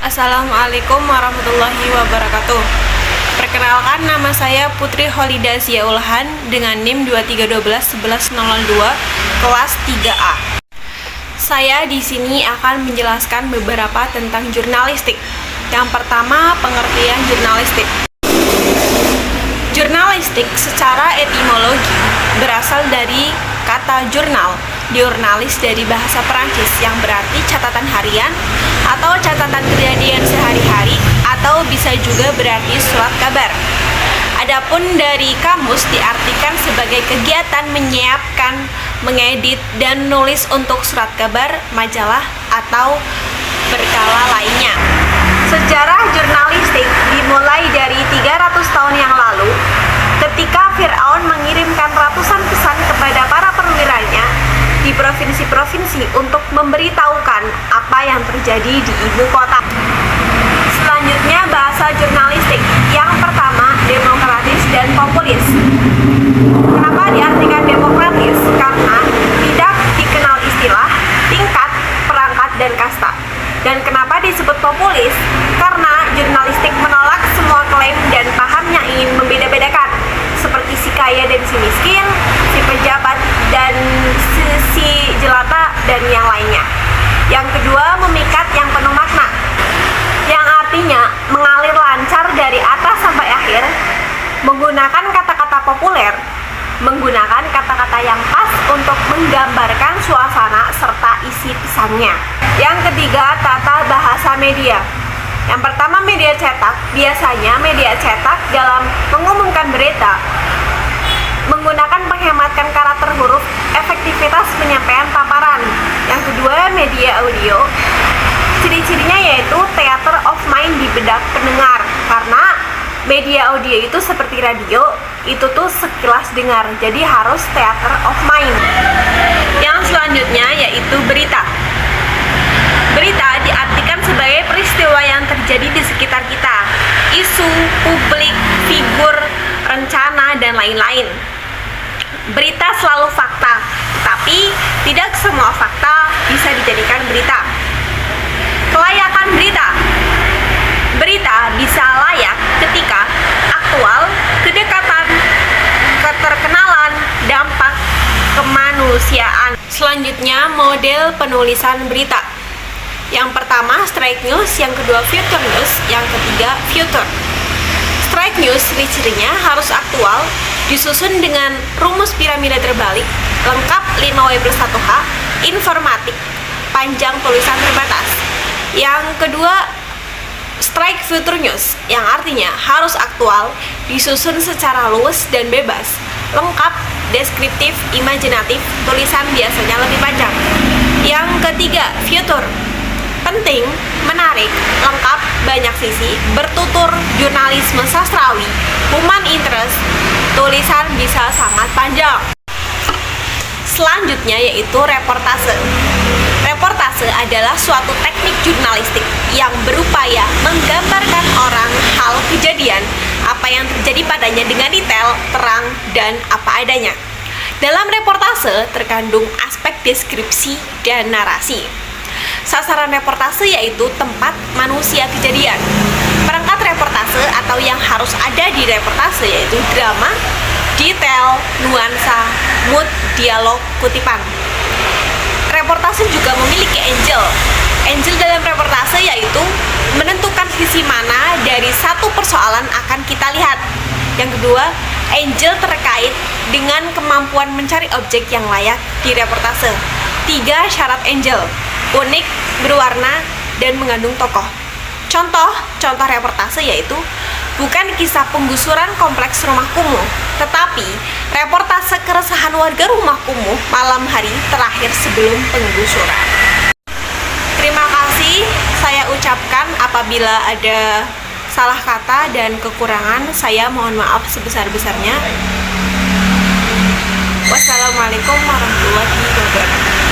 Assalamualaikum warahmatullahi wabarakatuh. Perkenalkan, nama saya Putri Holida Ziaulhan dengan NIM 23121102 kelas 3A. Saya di sini akan menjelaskan beberapa tentang jurnalistik. Yang pertama, pengertian jurnalistik. Jurnalistik secara etimologi berasal dari kata jurnal, diurnalis dari bahasa Perancis yang berarti catatan harian atau catatan kejadian sehari-hari, atau bisa juga berarti surat kabar. Adapun dari kamus diartikan sebagai kegiatan menyiapkan, mengedit, dan menulis untuk surat kabar, majalah, atau berkala lainnya. Sejarah jurnalistik dimulai dari 300 tahun yang lalu ketika Fir'aun mengirimkan ratusan pesan kepada para perwiranya di provinsi-provinsi untuk memberitahukan apa yang terjadi di ibu kota. Selanjutnya, bahasa jurnalistik. Yang pertama, demokratis dan populis. Kenapa diartikan demokratis? Karena tidak dikenal istilah, tingkat, perangkat, dan kasta. Dan kenapa disebut populis? Karena jurnalistik menolak semua klaim dan paham yang ingin membeda-bedakan, seperti si kaya dan si miskin, si pejabat dan si jelata, dan yang lainnya. Yang kedua, memikat yang penuh makna, yang artinya mengalir lancar dari atas sampai akhir, menggunakan kata-kata populer, menggunakan kata-kata yang pas untuk menggambarkan suasana serta isi pesannya. Yang ketiga, tata bahasa media. Yang pertama, media cetak. Biasanya media cetak dalam mengumumkan berita menggunakan penghematan karakter huruf, efektivitas penyampaian paparan. Yang kedua, media audio. Ciri-cirinya yaitu theater of mind di benak pendengar, karena media audio itu seperti radio, itu tuh sekilas dengar, jadi harus theater of mind. Yang selanjutnya yaitu berita. Berita diartikan sebagai peristiwa yang terjadi di sekitar kita, isu, publik, figur, rencana, dan lain-lain. Berita selalu fakta, tapi tidak semua fakta bisa dijadikan berita. Kelayakan berita. Berita bisa layak ketika aktual, kedekatan, keterkenalan, dampak, kemanusiaan. Selanjutnya, model penulisan berita. Yang pertama, straight news, yang kedua, future news, yang ketiga, future. Straight news ciri-cirinya harus aktual, disusun dengan rumus piramida terbalik, lengkap 5W+1H, informatif, panjang tulisan terbatas. Yang kedua, strike future news, yang artinya harus aktual, disusun secara luwes dan bebas, lengkap, deskriptif, imajinatif, tulisan biasanya lebih panjang. Yang ketiga, future, penting, menarik, lengkap, banyak sisi, bertutur, jurnalisme sastrawi, human interest, tulisan bisa sangat panjang. Selanjutnya yaitu reportase. Reportase adalah suatu teknik jurnalistik yang berupaya menggambarkan orang, hal, kejadian, apa yang terjadi padanya dengan detail, terang, dan apa adanya. Dalam reportase terkandung aspek deskripsi dan narasi. Sasaran reportase yaitu tempat, manusia, kejadian. Perangkat reportase atau yang harus ada di reportase yaitu drama, detail, nuansa, mood, dialog, kutipan. Reportase juga memiliki angel. Angel dalam reportase yaitu menentukan sisi mana dari satu persoalan akan kita lihat. Yang kedua, angel terkait dengan kemampuan mencari objek yang layak di reportase. 3 syarat angel: unik, berwarna, dan mengandung tokoh. Contoh reportase yaitu bukan kisah penggusuran kompleks rumah kumuh, tetapi reportase keresahan warga rumah kumuh malam hari terakhir sebelum penggusuran. Terima kasih saya ucapkan, apabila ada salah kata dan kekurangan, saya mohon maaf sebesar-besarnya. Wassalamualaikum warahmatullahi wabarakatuh.